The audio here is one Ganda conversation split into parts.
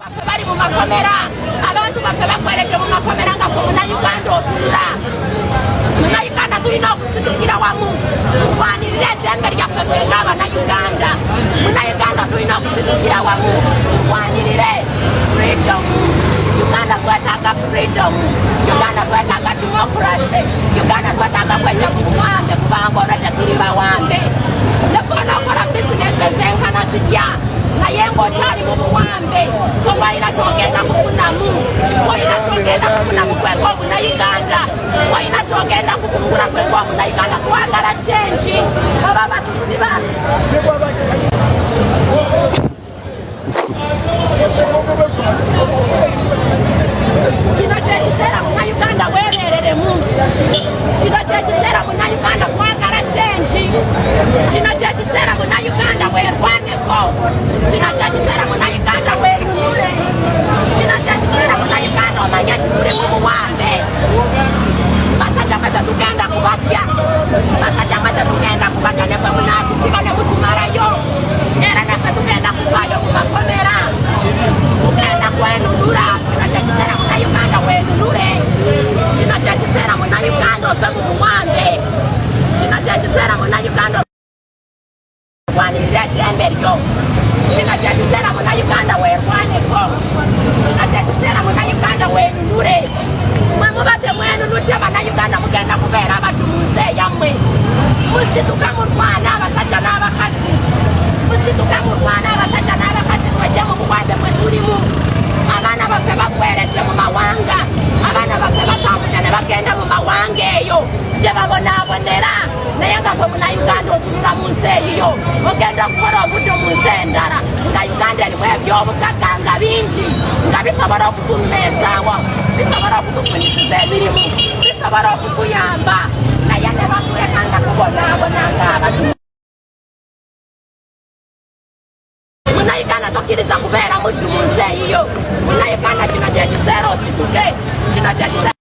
bari mu makomera abantu bafe bakwereje mu makomera nga kumuna Uganda otula muna Uganda tulina okusidukira wamu tukwanirire eddembe lyaffe ng'abana Uganda muna Uganda tulina okusidukira wamu tukwanirire freedom Uganda twetaaga freedom Uganda twetaaga democracy Uganda twetaaga kweja ku buwambe kubanga olwedde tuli bawambe nekona okola bizinesi ezenkana zitya naye ng'okyali mu buwambe olwalina ky'ogenda kufunamu olina ky'ogenda kufunamu kweka omunauganda olina ky'ogenda kukungula kweka omunauganda twagala kyenki aba batusiba kino kyekiseera munauganda weerereremu kino kyekiseera munauganda twagala kyenki kino kyekiseera munauganda weerwaneko kino kyekiseera munauganda weerunule kino kyekiseera munauganda omanye tituli mu buwambe basajja mwe tetugenda kubatya basajja mwe tetugenda kubatya ne bwe munaatusiba ne mutumalayo era naffe tugenda kuvaayo mu makomera tugenda kwenunula kino kyekiseera munauganda weenunule kino kyekiseera munauganda ove mu buwambe kino kyekiseera munauganda wanirira eddembe lyo kino kyekiseera munauganda weerwaneko kino kyekiseera munauganda weenunule mwe mubadde mwenunudde bannayuganda mugenda kubeera abaddu mu nsi eyammwe musituke mulwana abasajja n'abakazi musituke mulwana abasajja n'abakazi mwejje mu buwambe mwe tulimu abaana baffe bakweredde mu mawanga abaana baffe batambudde ne bagenda mu mawanga eyo gye babonaabonera naye nga gwe munauganda otunula mu nsi eyiyo ogenda okukola obudde mu nsi endala nga uganda erimu ebyobugagga nga bingi nga bisobola okutunywezaawo bisobola okutufunisiza emirimu bisobola okutuyamba naye ne batuleka nga tubonaabona ng'abatu munauganda tokkiriza kubeera muddu mu nsi eyiyo munauganda kino kyekiseera osituke kino kyekiseera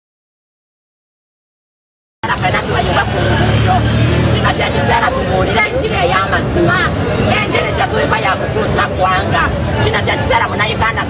fena tubayuga ku nguudo kino kyekiseera tubuulira enjiri ey'amazima enjiri gye tulimu yakukyusa ggwanga kino kyekiseera munauganda